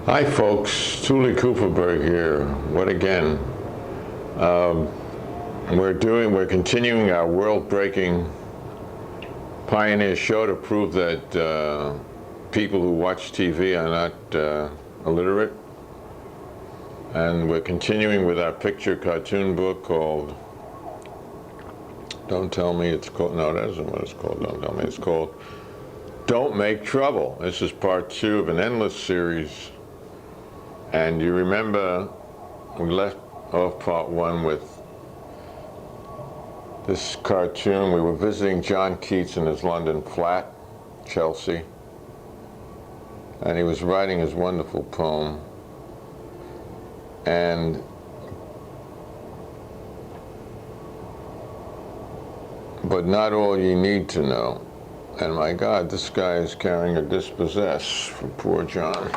Hi folks, Tuli Kupferberg here. What again? We're continuing our world-breaking pioneer show to prove that people who watch TV are not illiterate. And we're continuing with our picture cartoon book called, don't tell me it's called, no, that isn't what it's called, don't tell me it's called, Don't Make Trouble. This is part 2 of an endless series. And you remember we left off part 1 with this cartoon. We were visiting John Keats in his London flat, Chelsea, and he was writing his wonderful poem. But not all you need to know. And my God, this guy is carrying a dispossess for poor John.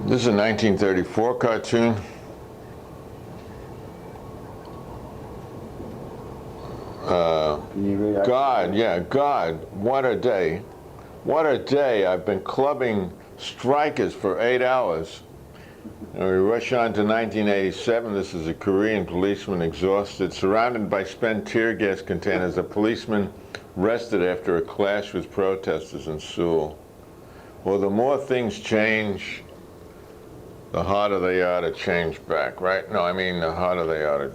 This is a 1934 cartoon. God, what a day. What a day. I've been clubbing strikers for 8 hours. And we rush on to 1987. This is a Korean policeman exhausted, surrounded by spent tear gas containers. A policeman arrested after a clash with protesters in Seoul. Well, the more things change, the harder they are to change back, right? No, I mean the harder they are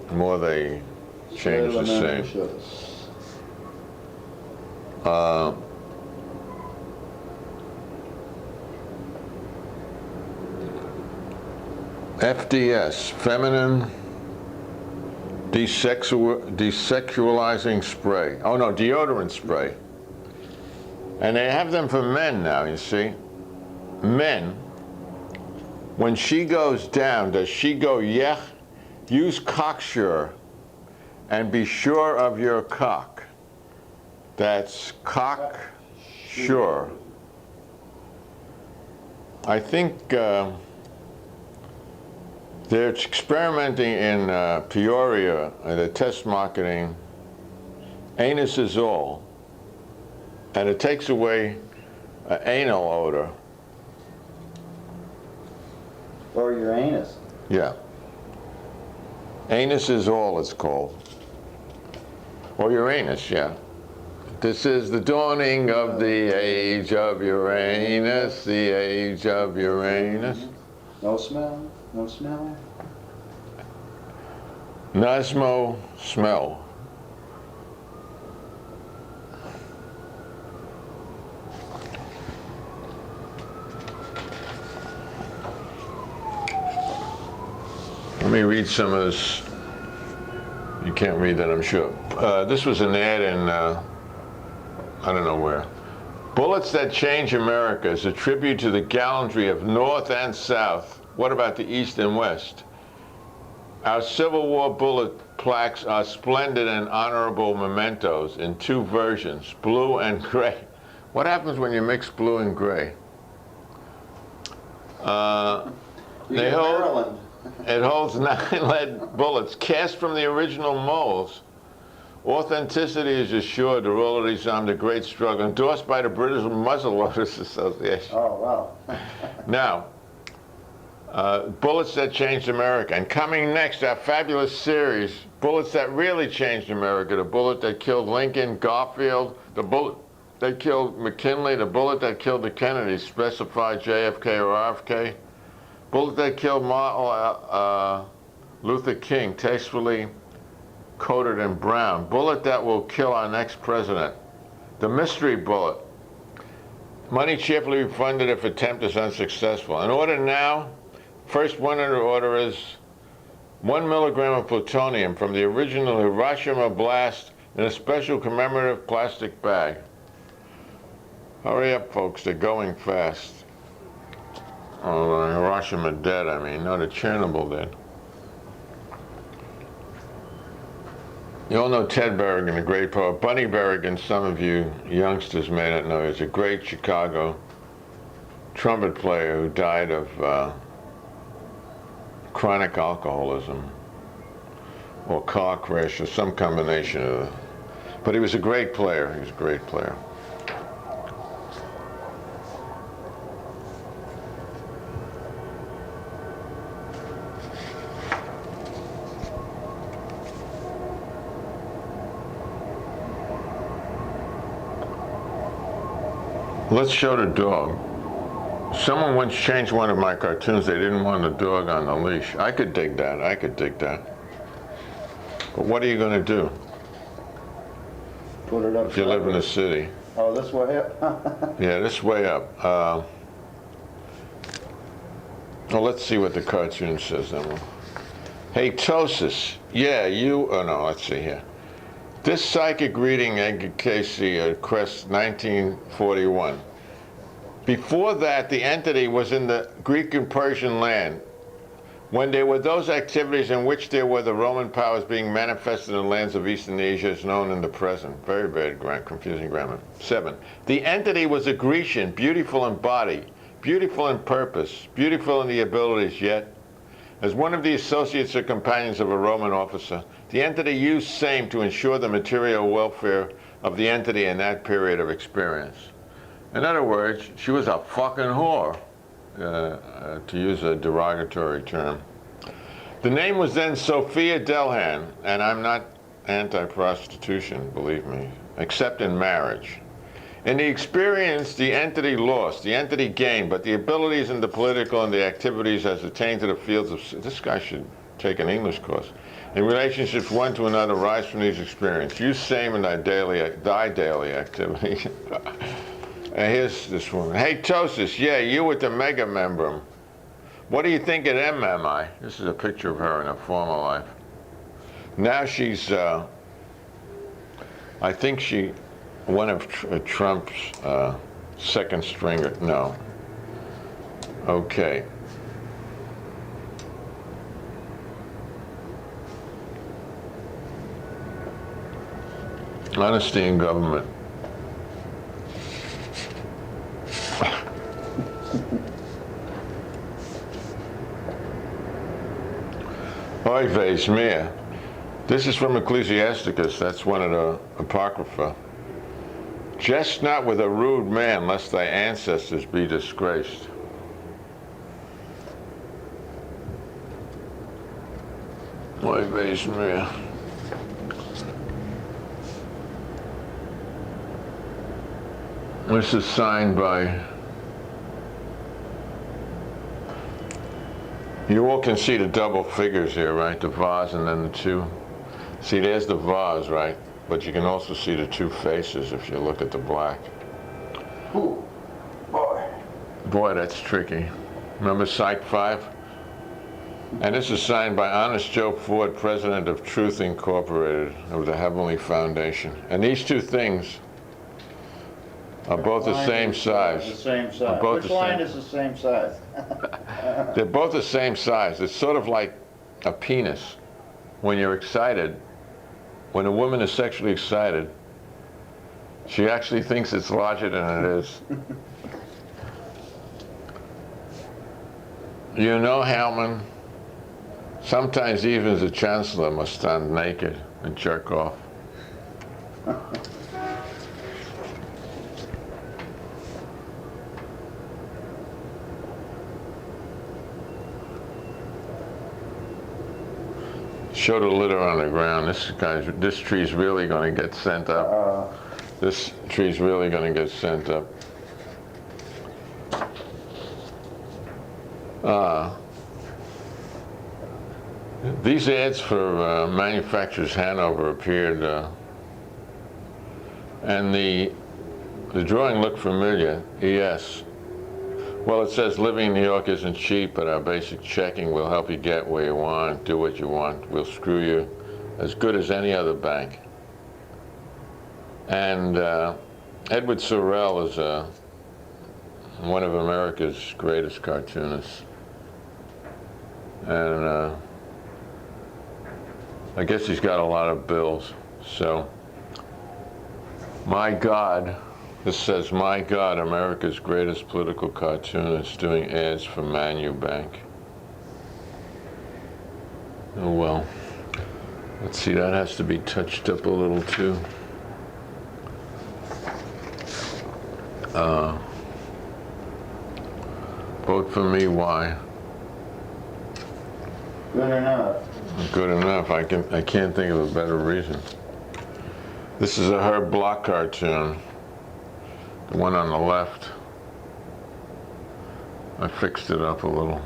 the more they change the same. FDS, feminine desexualizing spray. Oh no, deodorant spray. And they have them for men now, you see. Men, when she goes down, does she go yech? Use cocksure and be sure of your cock. That's cocksure. I think they're experimenting in Peoria, they're test marketing anus is all. And it takes away anal odor. Or your anus. Yeah. Anus is all it's called. Or Uranus, yeah. This is the dawning of the age of Uranus, the age of Uranus. No smell, no smell. Nasmo smell. Let me read some of this. You can't read that, I'm sure. This was an ad in, I don't know where. Bullets That Change America is a tribute to the gallantry of North and South. What about the East and West? Our Civil War bullet plaques are splendid and honorable mementos in 2 versions, blue and gray. What happens when you mix blue and gray? It holds 9 lead bullets cast from the original molds. Authenticity is assured. The royalties under great struggle, endorsed by the British Muzzleloaders Association. Oh, wow. Now, Bullets That Changed America. And coming next, our fabulous series, Bullets That Really Changed America. The bullet that killed Lincoln, Garfield, the bullet that killed McKinley, the bullet that killed the Kennedys, specify JFK or RFK. Bullet that killed Luther King, tastefully coated in brown. Bullet that will kill our next president. The mystery bullet. Money cheerfully refunded if attempt is unsuccessful. An order now. First one under order is 1 milligram of plutonium from the original Hiroshima blast in a special commemorative plastic bag. Hurry up, folks, they're going fast. Oh, Hiroshima dead, I mean, not a Chernobyl dead. You all know Ted Berrigan, the great poet. Bunny Berrigan, some of you youngsters may not know, he's a great Chicago trumpet player who died of chronic alcoholism or car crash or some combination of But he was a great player. He was a great player. Let's show the dog. Someone once changed one of my cartoons. They didn't want the dog on the leash. I could dig that. I could dig that. But what are you going to do Put it up. if you live in the city? Oh, this way up? Yeah, this way up. Well, let's see what the cartoon says then. Hey, Tosis. Yeah, you. Oh, no, let's see here. This psychic reading, Edgar Casey, Crest, 1941. Before that, the entity was in the Greek and Persian land. When there were those activities in which there were the Roman powers being manifested in the lands of Eastern Asia is known in the present. Very bad, confusing grammar. 7. The entity was a Grecian, beautiful in body, beautiful in purpose, beautiful in the abilities, yet, as one of the associates or companions of a Roman officer, the entity used same to ensure the material welfare of the entity in that period of experience. In other words, she was a fucking whore, to use a derogatory term. The name was then Sophia Delhan, and I'm not anti-prostitution, believe me, except in marriage. In the experience, the entity lost, the entity gained, but the abilities and the political and the activities as attained to the fields of... This guy should take an English course. In relationships one to another rise from these experiences. Use same in thy daily activity. And here's this one. Hey, Tosis, yeah, you with the mega membrum. What do you think of them, am I? This is a picture of her in her former life. Now she's, I think she, one of Trump's second stringer, no. Okay. Honesty in government. Oy vey's mea. This is from Ecclesiasticus, that's one of the Apocrypha. Jest not with a rude man, lest thy ancestors be disgraced. Oy vey's mea. This is signed by... You all can see the double figures here, right? The vase and then the two. See, there's the vase, right? But you can also see the two faces if you look at the black. Ooh, boy. Boy, that's tricky. Remember Psych 5? And this is signed by Honest Joe Ford, president of Truth Incorporated of the Heavenly Foundation. And these two things are both the same size. The same size. Both Which the line same. is the same size? They're both the same size. It's sort of like a penis. When you're excited, when a woman is sexually excited, she actually thinks it's larger than it is. You know, Hellman, sometimes even the chancellor must stand naked and jerk off. Show the litter on the ground. This tree's really going to get sent up. This tree's really going to get sent up. These ads for Manufacturers Hanover appeared, and the drawing looked familiar. Yes. Well, it says living in New York isn't cheap, but our basic checking will help you get where you want, do what you want. We'll screw you as good as any other bank. And Edward Sorel is one of America's greatest cartoonists. And I guess he's got a lot of bills. So, my God. This says, my God, America's greatest political cartoonist doing ads for Manu Bank. Oh well. Let's see, that has to be touched up a little too. Vote for me, why? Good enough. Good enough. I can't think of a better reason. This is a Herb Block cartoon. The one on the left. I fixed it up a little.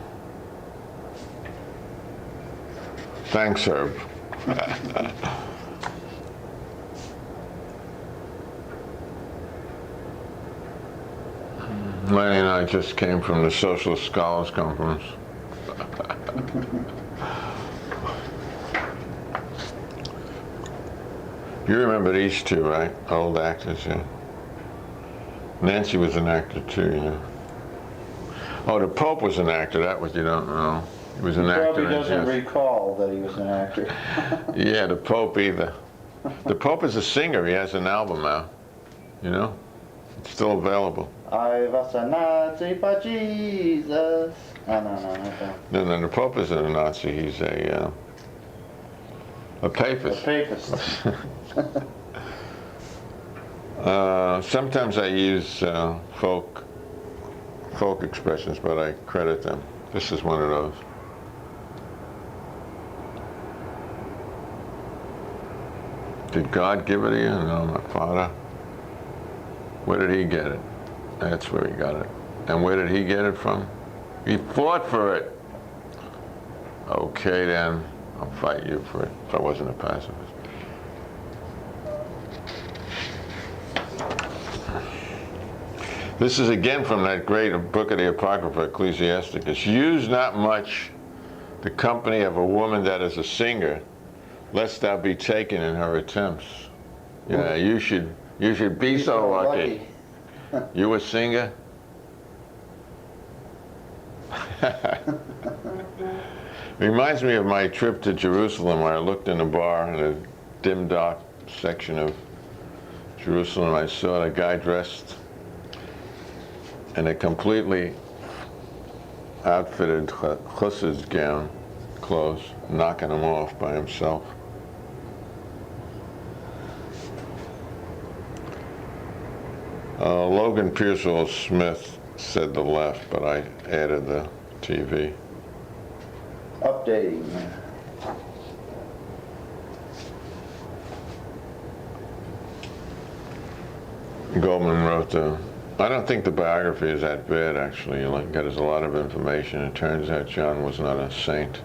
Thanks, Herb. Lanny and I just came from the Socialist Scholars Conference. You remember these two, right? Old actors, yeah. Nancy was an actor too, you know. Oh, the Pope was an actor. That what you don't know. He was an actor. Probably doesn't recall that he was an actor. Yeah, the Pope either. The Pope is a singer. He has an album out. You know, it's still available. I was a Nazi for Jesus. No, the Pope isn't a Nazi. He's a papist. A papist. Sometimes I use folk expressions, but I credit them. This is one of those. Did God give it to you? No, my Father. Where did he get it? That's where he got it. And where did he get it from? He fought for it. Okay then, I'll fight you for it if I wasn't a pacifist. This is again from that great book of the Apocrypha, Ecclesiasticus. Use not much the company of a woman that is a singer, lest thou be taken in her attempts. Yeah, you should be so lucky. You a singer? Reminds me of my trip to Jerusalem where I looked in a bar in a dim, dark section of Jerusalem. I saw a guy dressed in a completely outfitted chassid's gown, clothes, knocking him off by himself. Logan Pearsall Smith said the left, but I added the TV. Updating. Goldman wrote I don't think the biography is that bad, actually. There's a lot of information. It turns out John was not a saint.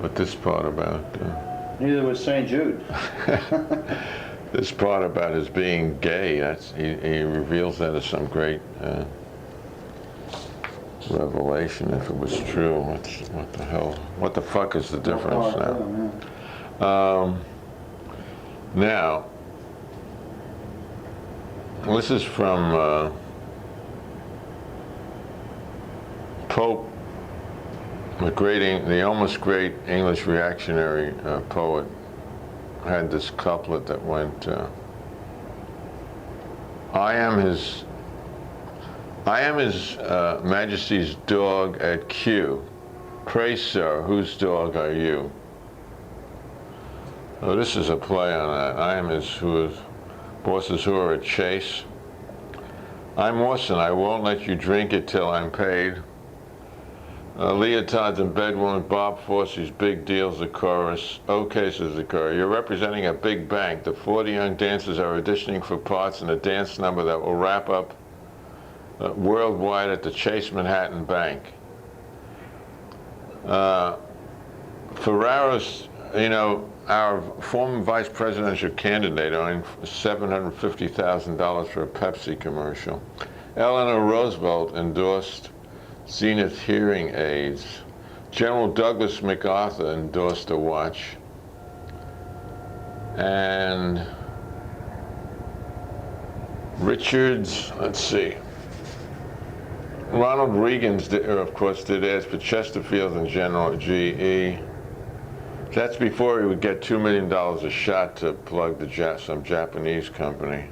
But this part about... Neither was St. Jude. This part about his being gay, he reveals that as some great revelation, if it was true. What the hell? What the fuck is the difference now? Now, this is from Pope, the almost great English reactionary poet, had this couplet that went, I am his Majesty's dog at Kew. Pray, sir, whose dog are you? Oh, this is a play on that. I am his bosses who are at Chase. I'm Orson. I won't let you drink it till I'm paid. Leotards and bedwomen, Bob Fosse's big deal's the chorus. Okay, says the chorus. You're representing a big bank. The 40 young dancers are auditioning for parts in a dance number that will wrap up worldwide at the Chase Manhattan Bank. Ferraro's, our former vice presidential candidate earned $750,000 for a Pepsi commercial. Eleanor Roosevelt endorsed Zenith hearing aids. General Douglas MacArthur endorsed a watch. And Richards, let's see. Ronald Reagan, of course, did ads for Chesterfield and General GE. That's before he would get $2 million a shot to plug some Japanese company.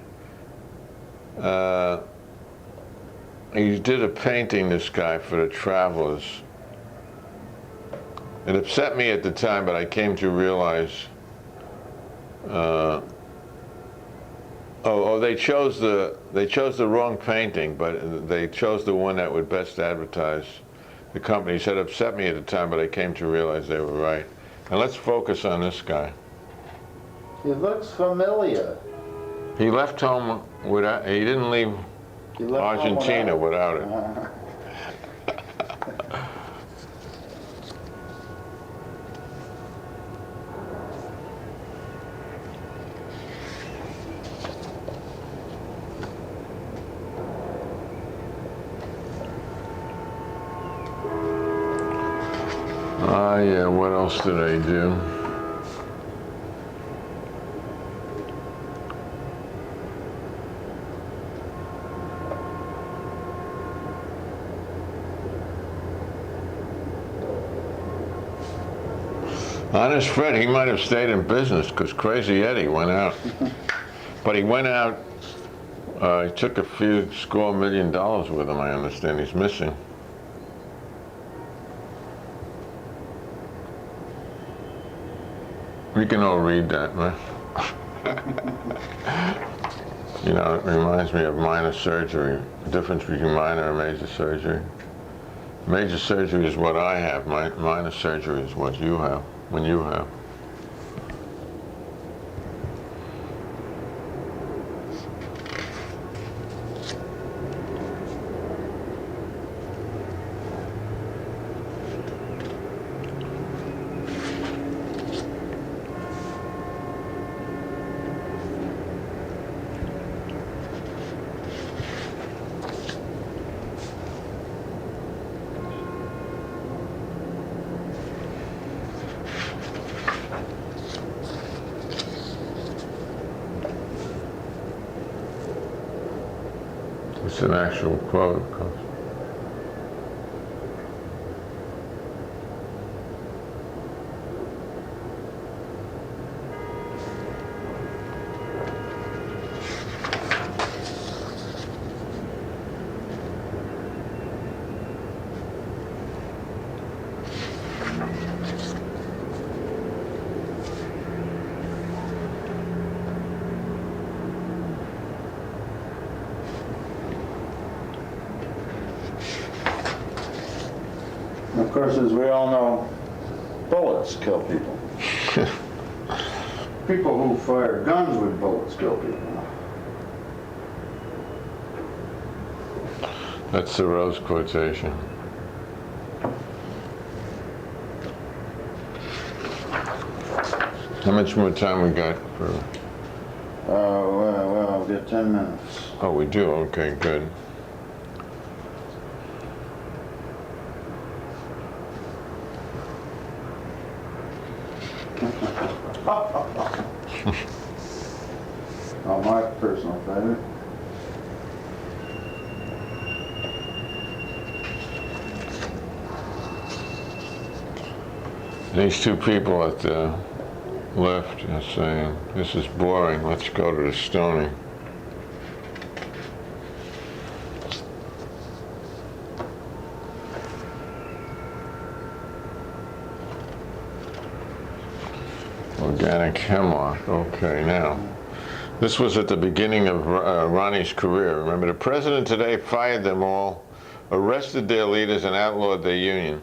He did a painting, this guy, for the Travelers. It upset me at the time, but I came to realize Oh, they chose the wrong painting, but they chose the one that would best advertise the company. It upset me at the time, but I came to realize they were right. And let's focus on this guy. He looks familiar. He left home without. He didn't leave He left home Argentina without it. Yeah, what else did I do? Honest Fred, he might have stayed in business because Crazy Eddie went out. But he went out, he took a few score $1 million with him, I understand. He's missing. We can all read that, right? You know, it reminds me of minor surgery. The difference between minor and major surgery. Major surgery is what I have. Minor surgery is what you have, when you have. It's an actual quote, of course. Of course, as we all know, bullets kill people. People who fire guns with bullets kill people. That's the Rose quotation. How much more time we got for? Well, we've got 10 minutes. Oh, we do? Okay, good. Oh, my personal favorite. These two people at the left are saying, this is boring, let's go to the stoning. Organic hemlock, okay, now. This was at the beginning of Ronnie's career. Remember, the president today fired them all, arrested their leaders, and outlawed their union.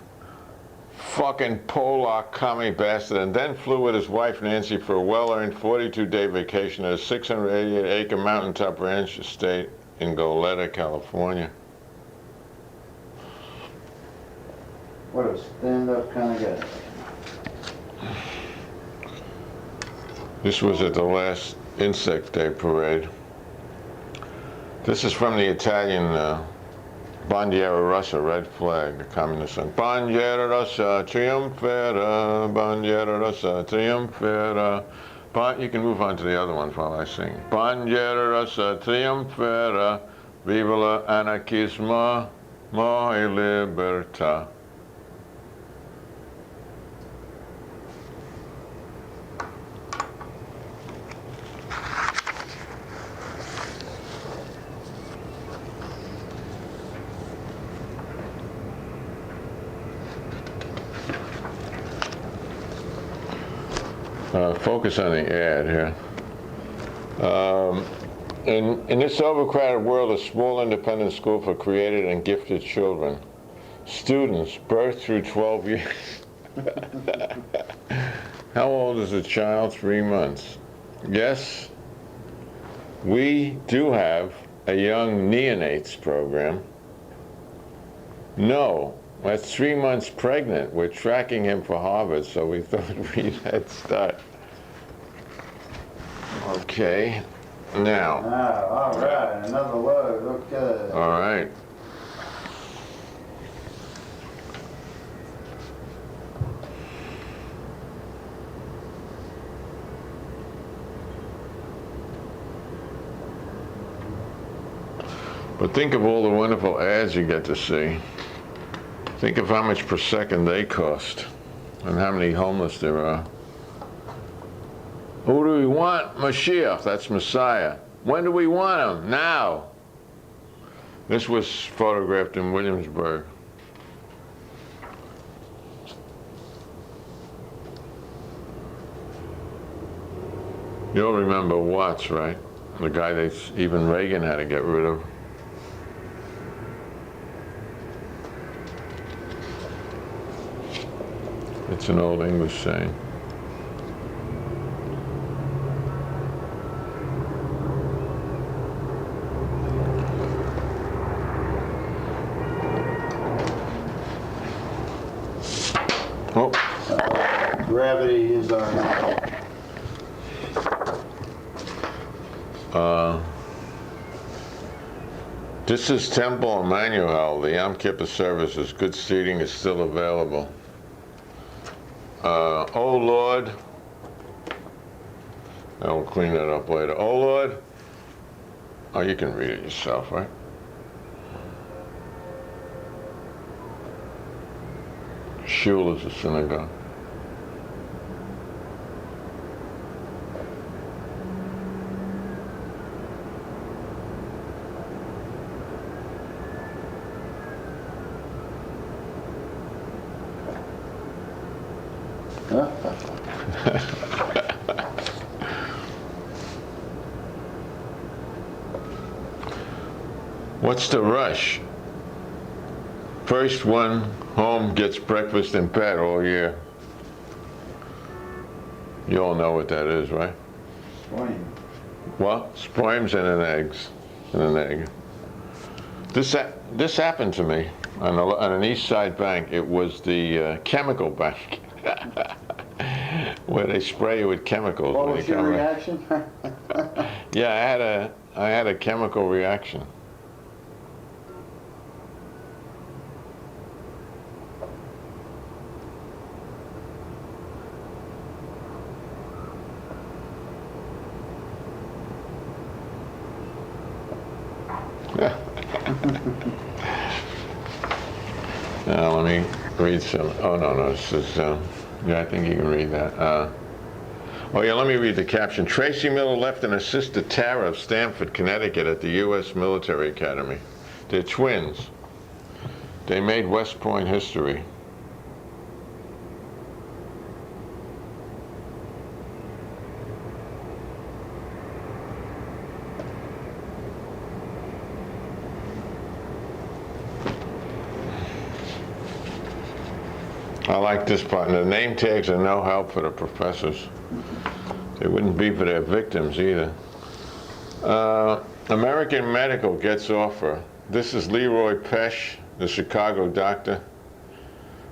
Fucking Polak commie bastard, and then flew with his wife Nancy for a well-earned 42-day vacation at a 688-acre mountaintop ranch estate in Goleta, California. What a stand-up kind of guy. This was at the last Insect Day parade. This is from the Italian Bandiera Rossa, red flag, the communist song. Bandiera Rossa, triumphera, Bandiera Rossa, triumphera. You can move on to the other ones while I sing. Bandiera Rossa, triumphera, viva l'anarchismo, more libertà. Focus on the ad here. In this overcrowded world, a small independent school for creative and gifted children. Students, birth through 12 years. How old is a child? 3 months. Yes, we do have a young neonates program. No, that's 3 months pregnant. We're tracking him for Harvard, so we thought we'd head start. Okay, now. All right, another load, okay. All right. But think of all the wonderful ads you get to see. Think of how much per second they cost and how many homeless there are. Who do we want? Mashiach, that's Messiah. When do we want him? Now. This was photographed in Williamsburg. You'll remember Watts, right? The guy that even Reagan had to get rid of. It's an old English saying. Oh. Gravity is our... This is Temple Emmanuel. The Yom Kippur services. Good seating is still available. Oh Lord, I will clean that up later. Oh Lord, oh, you can read it yourself, right? Shul is a synagogue. What's the rush? First one home gets breakfast in bed all year. You all know what that is, right? Swain. What? Sperms and an egg. This happened to me on an East Side bank. It was the chemical bank, where they spray you with chemicals. What when was you your come reaction? Yeah, I had a chemical reaction. Now let me read some. Oh no, this is. Yeah, I think you can read that. Oh yeah, let me read the caption. Tracy Miller left an assist to Tara of Stamford, Connecticut, at the U.S. Military Academy. They're twins. They made West Point history. I like this part. And the name tags are no help for the professors. They wouldn't be for their victims either. American Medical gets offer. This is Leroy Pesh, the Chicago doctor,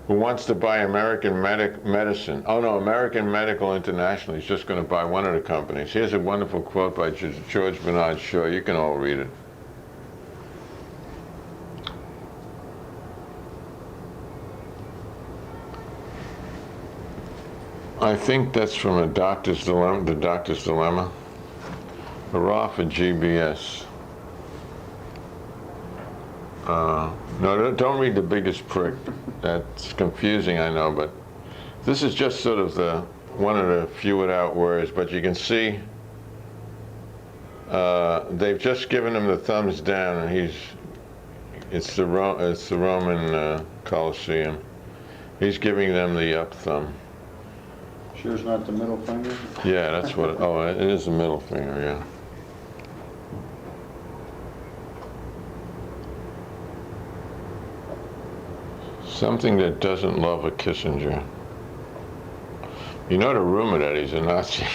who wants to buy American Medicine. Oh no, American Medical International. He's just going to buy one of the companies. Here's a wonderful quote by George Bernard Shaw. You can all read it. I think that's from The Doctor's Dilemma. Hurrah for GBS. No, don't read The Biggest Prick. That's confusing, I know, but this is just sort of one of the fewed out words, but you can see they've just given him the thumbs down, and it's the Roman Colosseum. He's giving them the up thumb. Sure it's not the middle finger? Yeah, that's what, it is the middle finger, yeah. Something that doesn't love a Kissinger. You know the rumor that he's a Nazi,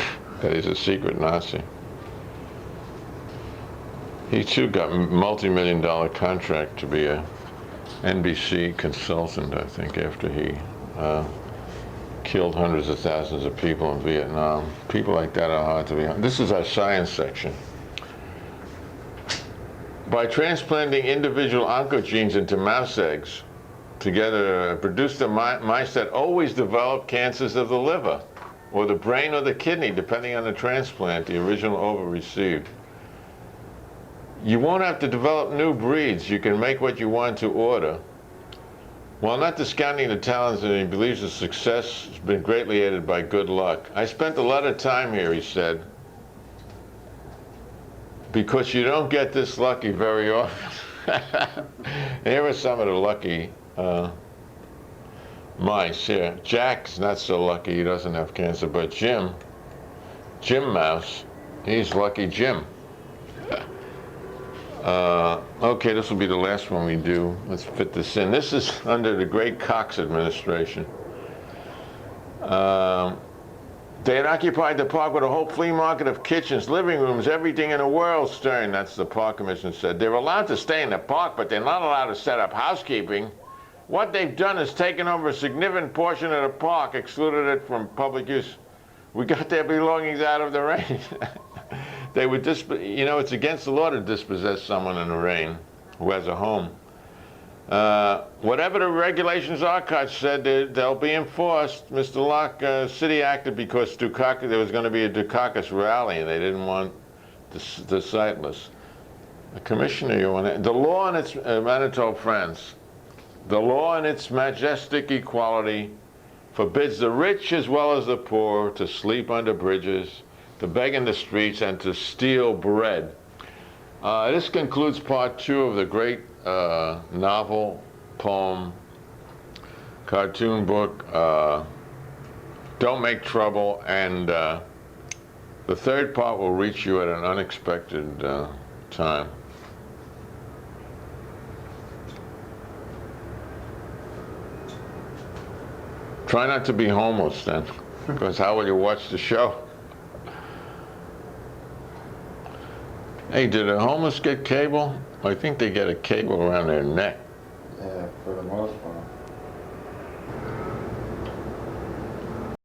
that he's a secret Nazi. He too got a multi-million-dollar contract to be a NBC consultant, I think, after he killed hundreds of thousands of people in Vietnam. People like that are hard to be. This is our science section. By transplanting individual oncogenes into mouse eggs, together produced the mice that always developed cancers of the liver, or the brain or the kidney, depending on the transplant the original ova received. You won't have to develop new breeds. You can make what you want to order. While not discounting the talents, and he believes the success has been greatly aided by good luck. I spent a lot of time here, he said, because you don't get this lucky very often. Here are some of the lucky mice here. Jack's not so lucky, he doesn't have cancer, but Jim Mouse, he's lucky Jim. Okay, this will be the last one we do. Let's fit this in. This is under the great Cox administration. They had occupied the park with a whole flea market of kitchens, living rooms, everything in the world, Stern, that's the park commission said. They're allowed to stay in the park, but they're not allowed to set up housekeeping. What they've done is taken over a significant portion of the park, excluded it from public use. We got their belongings out of the rain. They would you know, it's against the law to dispossess someone in the rain who has a home. Whatever the regulations are, Koch said, they'll be enforced. Mr. Locke, city acted because there was going to be a Dukakis rally, and they didn't want the sightless. The commissioner, you want to, the law and its Manitoba friends, the law and its majestic equality forbids the rich as well as the poor to sleep under bridges, to beg in the streets, and to steal bread. This concludes part 2 of the great novel, poem, cartoon book, Don't Make Trouble, and the third part will reach you at an unexpected time. Try not to be homeless then, because how will you watch the show? Hey, did the homeless get cable? I think they get a cable around their neck. Yeah, for the most part.